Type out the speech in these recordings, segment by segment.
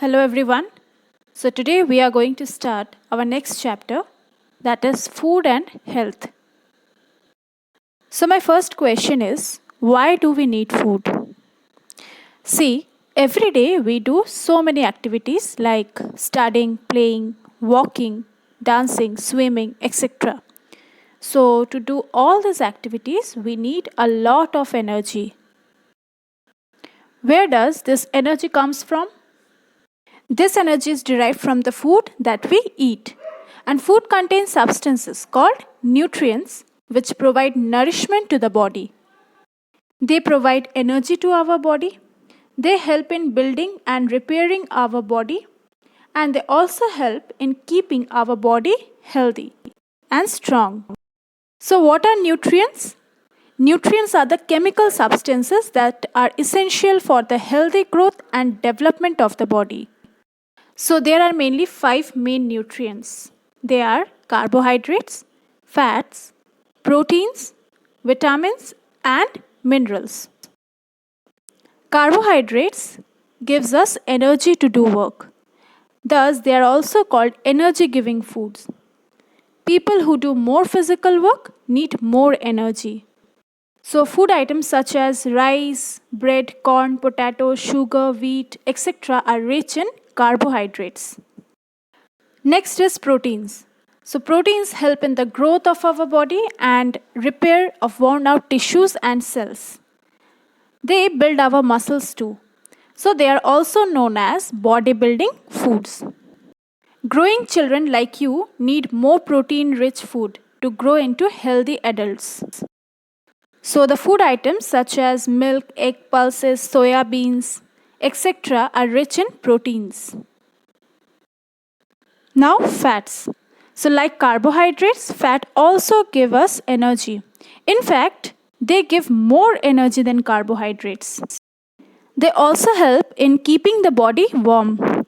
Hello everyone. So today we are going to start our next chapter, that is food and health. So my first question is, why do we need food? See, every day we do so many activities like studying, playing, walking, dancing, swimming, etc. So to do all these activities we need a lot of energy. Where does this energy comes from? This energy is derived from the food that we eat. And food contains substances called nutrients which provide nourishment to the body. They provide energy to our body. They help in building and repairing our body. And they also help in keeping our body healthy and strong. So, what are nutrients? Nutrients are the chemical substances that are essential for the healthy growth and development of the body. So there are mainly five main nutrients. They are carbohydrates, fats, proteins, vitamins and minerals. Carbohydrates gives us energy to do work. Thus they are also called energy giving foods. People who do more physical work need more energy. So food items such as rice, bread, corn, potato, sugar, wheat, etc. are rich in carbohydrates. Next is proteins. So proteins help in the growth of our body and repair of worn out tissues and cells. They build our muscles too. So they are also known as bodybuilding foods. Growing children like you need more protein rich food to grow into healthy adults. So the food items such as milk, egg, pulses, soya beans, etc. are rich in proteins. Now fats. So like carbohydrates, fat also give us energy. In fact, they give more energy than carbohydrates. They also help in keeping the body warm.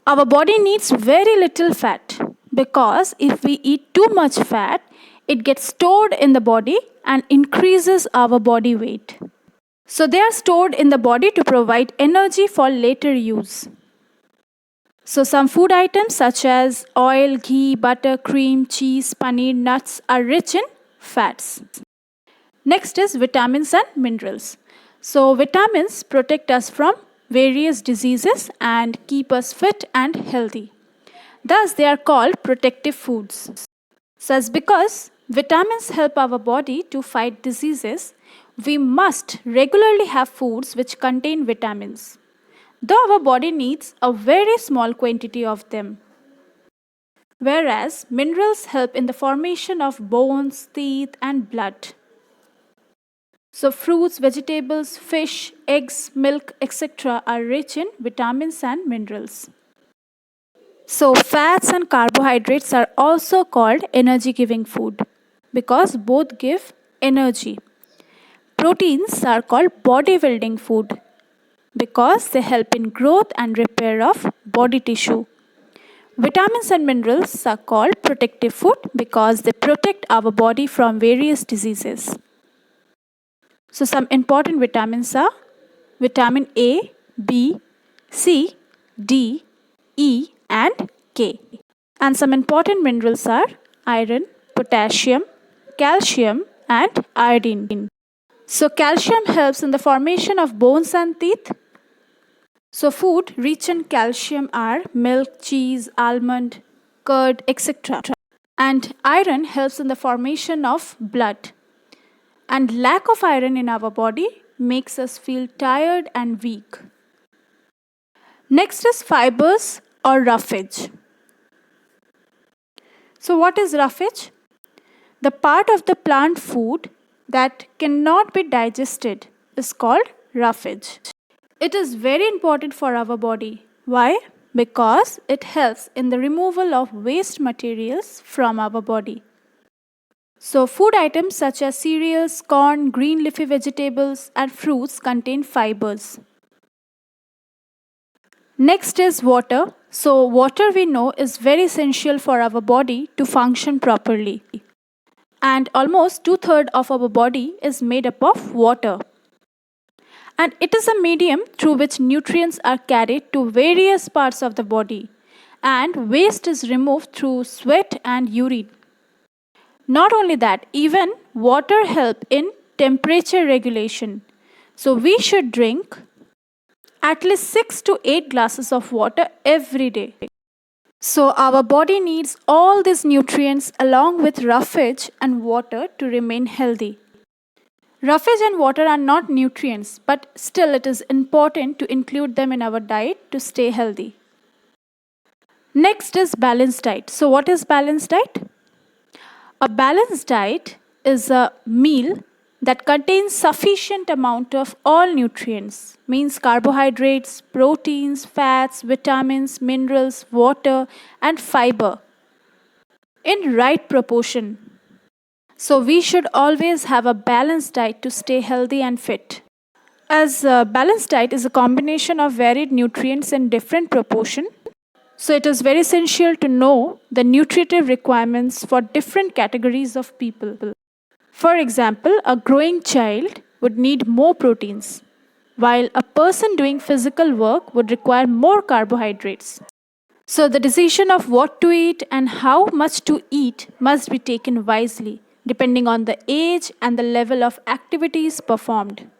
Our body needs very little fat because if we eat too much fat, it gets stored in the body and increases our body weight. So they are stored in the body to provide energy for later use. So some food items such as oil, ghee, butter, cream, cheese, paneer, nuts are rich in fats. Next is vitamins and minerals. So vitamins protect us from various diseases and keep us fit and healthy. Thus they are called protective foods. So as because vitamins help our body to fight diseases, we must regularly have foods which contain vitamins, though our body needs a very small quantity of them. Whereas minerals help in the formation of bones, teeth, and blood. So, fruits, vegetables, fish, eggs, milk, etc., are rich in vitamins and minerals. So, fats and carbohydrates are also called energy giving food because both give energy. Proteins are called body building food because they help in growth and repair of body tissue. Vitamins and minerals are called protective food because they protect our body from various diseases. So some important vitamins are vitamin A, B, C, D, E and K. And some important minerals are iron, potassium, calcium and iodine. So calcium helps in the formation of bones and teeth. So food rich in calcium are milk, cheese, almond, curd, etc. And iron helps in the formation of blood. And lack of iron in our body makes us feel tired and weak. Next is fibers or roughage. So what is roughage? The part of the plant food that cannot be digested is called roughage. It is very important for our body. Why? Because it helps in the removal of waste materials from our body. So food items such as cereals, corn, green leafy vegetables and fruits contain fibers. Next is water. So water we know is very essential for our body to function properly. And almost 2/3 of our body is made up of water. and it is a medium through which nutrients are carried to various parts of the body, and waste is removed through sweat and urine. Not only that, even water help in temperature regulation. So we should drink at least 6 to 8 glasses of water every day. So our body needs all these nutrients along with roughage and water to remain healthy. Roughage and water are not nutrients, but still it is important to include them in our diet to stay healthy. Next is balanced diet. So what is balanced diet? A balanced diet is a meal that contains sufficient amount of all nutrients, means carbohydrates, proteins, fats, vitamins, minerals, water and fiber in right proportion. So we should always have a balanced diet to stay healthy and fit. As a balanced diet is a combination of varied nutrients in different proportion, so it is very essential to know the nutritive requirements for different categories of people. For example, a growing child would need more proteins, while a person doing physical work would require more carbohydrates. So the decision of what to eat and how much to eat must be taken wisely, depending on the age and the level of activities performed.